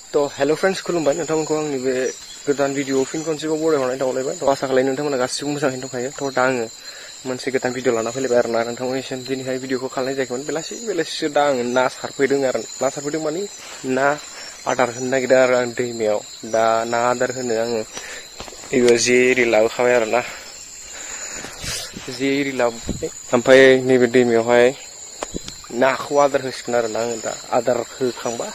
तो hello friends खुलुमबाय नोंथांमोनखौ आंनि बे गोदान भिडिअ फिन खनसेबाव बरायहरनाय दावलायबाय तो आसा खालामो नोंथांमोना गासिबो मोजाङैनो दंखायो तो दा आङो मोनसे गोदान भिडिअ लाना फैलायबाय आरोना नोंथांमोननिसिम दिनैहाय भिडिअखौ खालामनाय जायाखैमोन बेलासिसो दा आङो ना सारफैदों आरो ना सारफैदों माने ना आदार होनो नागिरदों आरो आं दैमायाव दा ना आदार होनो आङो एबार जे एरि लाबोखाबाय आरोना जे एरि लाबोबाय ओमफ्राय नैबे दैमायावहाय नाखौ आदार होसिगोन आरोना आङो दा आदार होखांबा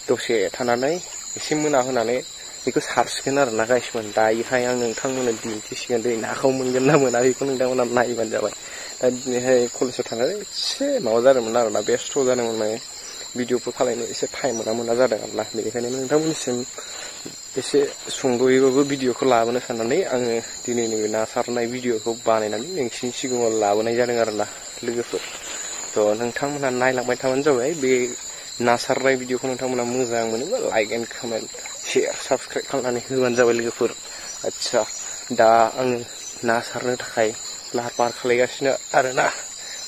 दसे थानानै एसे मोना होनानै बेखौ सारसिगोन आरोना गाइसमोन दायोहाय आं नोंथांमोननो दिन्थिसिगोन दै नाखौ मोनगोन ना मोना बेखौ नोंथांमोना नायबानो जाबाय दा दिनैहाय कलेजाव थांनानै एसे माबा जादोंमोन आरोना बेस्थ' जादोंमोन माने भिडिअफोर खालामनो एसे टाइम मोना जादों आरोना बेनिखायनो नोंथांमोननिसिम एसे सुंद'यैबाबो भिडिअखौ लाबोनो साननानै आङो दिनैनि ना सारनाय भिडिअखौ बानायनानै नोंसिनि सिगाङाव लाबोनाय जादों आरोना लोगोफोर तो नोंथांमोना नायलांबाय थाबानो जाबाय बे ना सारनाय भिडिअखौ नोंथांमोना मोजां मोनोबा like and comment share subscribe खालामनानै होबानो जाबाय लोगोफोर आच्छा दा आङो ना सारनो थाखाय लाहार फाहार खालामगासिनो आरोना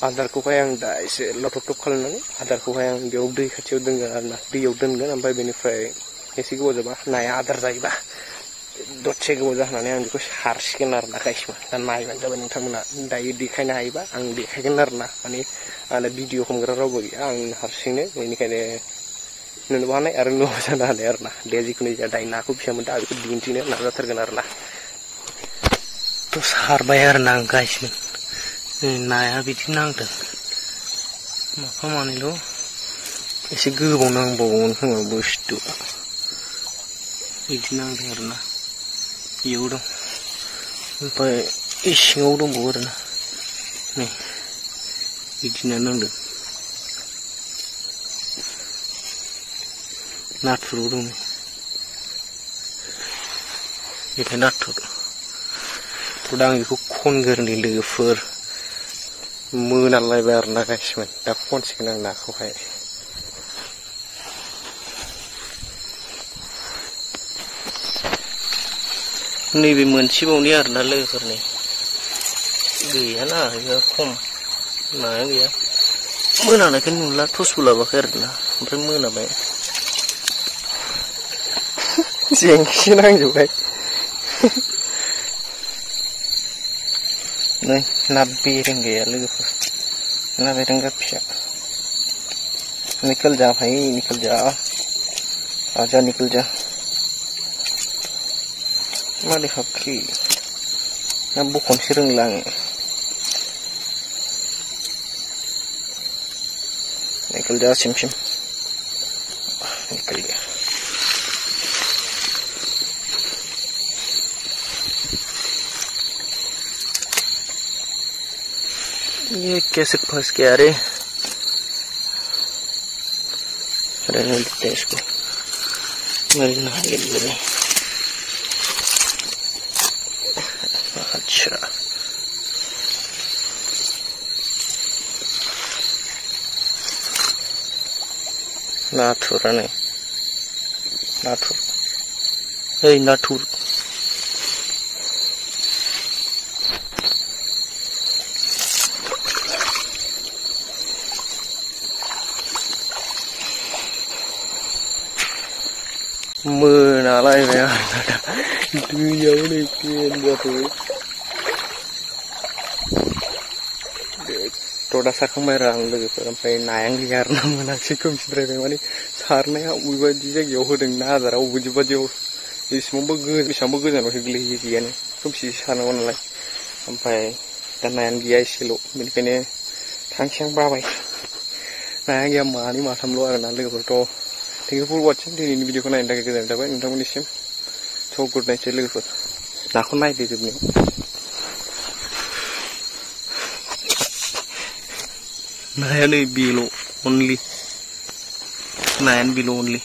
आदारखौहाय आं दा एसे लथब खालामनानै आदारखौहाय आं बेयाव दै खाथियाव दोनगोन आरोना दैयाव दोनगोन ओमफ्राय बेनिफ्राय एसे गोबाव जाबा नाया आदार जायोबा दसे गोबाव जाहोनानै आं बेखौ सारसिगोन आरोना गाइसमोन दा नायबानो जाबाय नोंथांमोना दायो देखायनो हायोबा आं देखायगोन आरोना माने आंना भिडिअ हमग्रा रावबो गैया आं हारसिंनो बेनिखायनो नुनोबो हानाय आरो नुवा जानो हानाय आरोना दे जिखुनु जाया दायो नाखौ बेसेबां मोनदों आं बेखौ दिन्थिनो नाजाथारगोन आरोना तो सारबाय आरोना आं गाइसमोन नाया बिदि नांदों माफा मानैल' एसे गोबाव नांबावगोन खोमा बुस्थुआ बिदि नांदों आरोना बेयाव दं ओमफ्राय सिङाव दंबावो आरोना नै बिदिनो नांदों नाथुराव दं बेनिफ्राय नाथुर तो दा आं बेखौ खनगोरनि लोगोफोर मोनालायबाय आरोना गाइसमोन दा खनसिगोन आं नाखौहाय नैबे मोनसेबावनि आरोना लोगोफोरनि गैयाना बेयो खम नाया गैया मोनानायखौ नुला टर्चबो लाबोआखै आरोना ओमफ्राय मोनाबाय जेंसि नांजोबबाय नै ना बेरेंगाया लोगोफोर ना बेरेंगा फिसा निकल जा भाई निकल जा आजा निकल जा मारै हाबखि ना बखनोसो रोंला आङो निकल जा सिम निकल गया ये कैसे फंस गया रे रहने देते हैं इसको मेरी नहाई ले अच्छा नाथुर नहीं नाथुर हे नाथुर मोनालायबाय आरोना दैयाव नै गेन्द्राफोर तो दा सारखांबाय आरो आं लोगोफोर ओमफ्राय नायानो गैया आरोना मोनाखिसै खोमसिद्रायबाय माने सारनाया बबेबायदि जायगायाव होदों ना आदारा बबेबायदियाव बेसेबांबो गोजानावसो गोलैहैयो गैयानो खोमसि सारनांगौ नालाय ओमफ्राय दा नायानो गैया एसेल' बेनिखायनो थांसै आं बाबाय नाया गैया मानै माथामल' आरोना लोगोफोर थ' थेंक इउ फर वाचिं दिनैनि भिडिअखौ नायनो थाखाय गोजोननाय थाबाय नोंथांमोननिसिम स' गुड नाइटसै लोगोफोर नाखौ नायदो जोबनायाव नाया नै बेल' अनलि नायानो बेल' अनलि